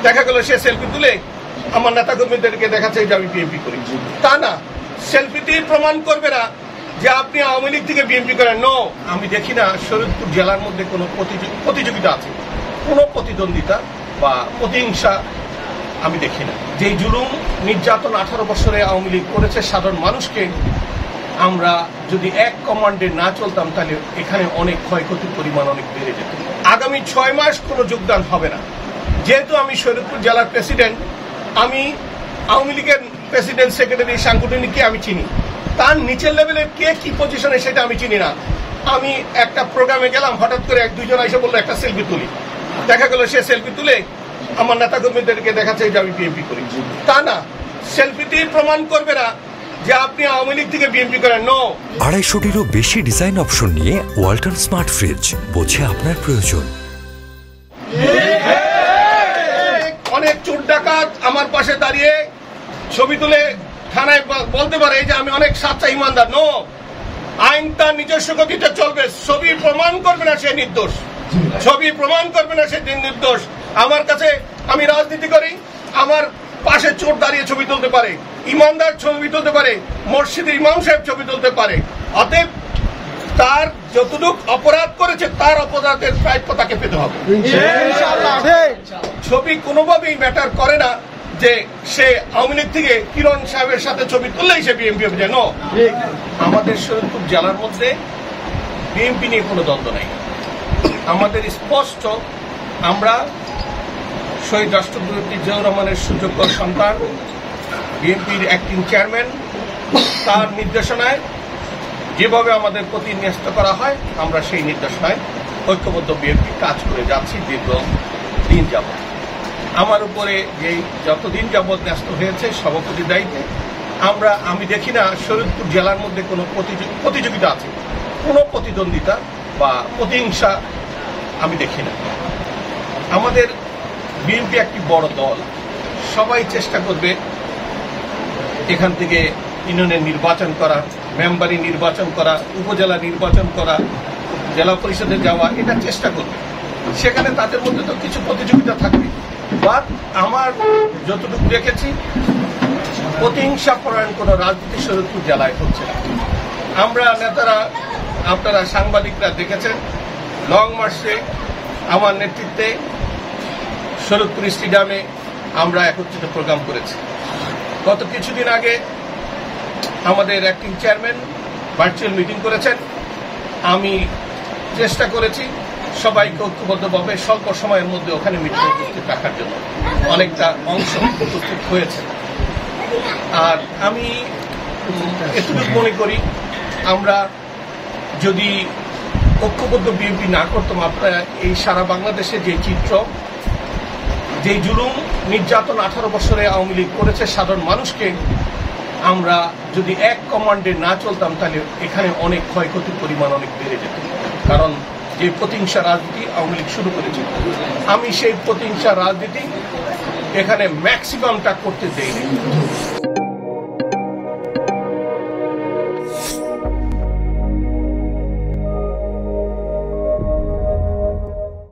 দেখা গেল সে সেলফি তুলে আমার নেতা কর্মীদেরকে দেখাচ্ছে যে আমি বিএনপি করি। তা না, সেলফিটি প্রমাণ করবে না যে আপনি আওয়ামী লীগ থেকে বিএনপি করেন। নো, আমি দেখি না শরীয়তপুর জেলার মধ্যে কোনো প্রতিযোগিতা আছে, কোনো প্রতিদ্বন্দ্বিতা বা প্রতিহিংসা আমি দেখি না। যেই জুলুম নির্যাতন 18 বছরে আওয়ামী লীগ করেছে সাধারণ মানুষকে, আমরা যদি এক কমান্ডে না চলতাম তাহলে এখানে অনেক ক্ষয়ক্ষতির পরিমাণ অনেক বেড়ে যেত। আগামী 6 মাস কোনো যোগদান হবে না। যেহেতু আমি শরীয়তপুর জেলার প্রেসিডেন্ট, আমি আওয়ামী লীগের প্রেসিডেন্ট সেক্রেটারি সাংগঠনিককে আমি চিনি, তার নিচের লেভেলের কে কি পজিশনে সেটা আমি চিনি না। আমি একটা প্রোগ্রামে গেলাম, হঠাৎ করে 1-2 জন এসে বললো একটা সেলফি তুলি। দেখা গেল সে সেলফি তুলে আমার নেতা কর্মীদেরকে দেখাচ্ছে যে আমি বিএনপি করি। তা না, সেলফিটি প্রমাণ করবে না যে আপনি আওয়ামী লীগ থেকে বিএনপি করেন। নো। 250-টিরও বেশি ডিজাইন অপশন নিয়ে ওয়ালটন স্মার্ট ফ্রিজ, বোঝে আপনার প্রয়োজন। অনেক চোর ডাকাত আমার পাশে দাঁড়িয়ে ছবি তুলে থানায় বলতে পারে যে আমি অনেক সাচ্চা ইমানদার। নো, আইন তার নিজস্ব গতিতে চলবে। ছবি প্রমাণ করবে না সে নির্দোষ, ছবি প্রমাণ করবে না সে নির্দোষ। আমার কাছে, আমি রাজনীতি করি, আমার পাশে চোর দাঁড়িয়ে ছবি তুলতে পারে, ইমানদার ছবি তুলতে পারে, মসজিদের ইমাম সাহেব ছবি তুলতে পারে। অতএব তার যতটুকু অপরাধ করেছে তার অপরাধের প্রাপ্য তাকে পেতে হবে। ছবি কোনোভাবেই ম্যাটার করে না যে সে আওয়ামী লীগ থেকে কিরণ সাহেবের সাথে ছবি তুললেই সে বিএনপি হবে। যেন আমাদের শরীয়তপুর জেলার মধ্যে বিএনপি নিয়ে কোনো দ্বন্দ্ব নেই। আমাদের স্পষ্ট, আমরা শহীদ রাষ্ট্রপতি জিয়াউর রহমানের সুযোগ্য সন্তান, বিএনপির অ্যাক্টিং চেয়ারম্যান, তার নির্দেশনায় যেভাবে আমাদের প্রতি ন্যস্ত করা হয় আমরা সেই নির্দেশনায় ঐক্যবদ্ধ বিএনপি কাজ করে যাচ্ছি দীর্ঘ দিন যাবৎ। আমার উপরে যেই যতদিন যাবৎ ন্যস্ত হয়েছে সভাপতির দায়িত্বে, আমি দেখি না শরীয়তপুর জেলার মধ্যে কোনো প্রতিযোগিতা আছে, কোনো প্রতিদ্বন্দ্বিতা বা প্রতিহিংসা আমি দেখি না। আমাদের বিএনপি একটি বড় দল, সবাই চেষ্টা করবে এখান থেকে ইউনিয়নের নির্বাচন করা, মেম্বারি নির্বাচন করা, উপজেলা নির্বাচন করা, জেলা পরিষদে যাওয়া, এটা চেষ্টা করবে। সেখানে তাদের মধ্যে তো কিছু প্রতিযোগিতা থাকবে, বাট আমার যতটুকু দেখেছি প্রতিহিংসা পরায়ণ কোনো রাজনীতি শরীয়তপুর জেলায় হচ্ছে না। আমরা নেতারা, আপনারা সাংবাদিকরা দেখেছেন, লং মার্চে আমার নেতৃত্বে শরীয়তপুর স্টেডিয়ামে আমরা একত্রিত প্রোগ্রাম করেছি। গত কিছুদিন আগে আমাদের অ্যাক্টিং চেয়ারম্যান ভার্চুয়াল মিটিং করেছেন। আমি চেষ্টা করেছি সবাইকে ঐক্যবদ্ধভাবে স্বল্প সময়ের মধ্যে ওখানে মিটিং উপস্থিত রাখার জন্য, অনেকটা অংশ উপস্থিত হয়েছে। আর আমি এতটুকু মনে করি, আমরা যদি ঐক্যবদ্ধ বিএনপি না করতাম, আপনারা এই সারা বাংলাদেশে যে চিত্র, যেই জুলুম নির্যাতন 18 বছরে আওয়ামী লীগ করেছে সাধারণ মানুষকে, আমরা যদি এক কমান্ডে না চলতাম তাহলে এখানে অনেক ক্ষয়ক্ষতির পরিমাণ অনেক বেড়ে যেত। কারণ যে প্রতিহিংসা রাজনীতি আওয়ামী লীগ শুরু করেছিল, আমি সেই প্রতিহিংসা রাজনীতি এখানে ম্যাক্সিমামটা করতে দেইনি।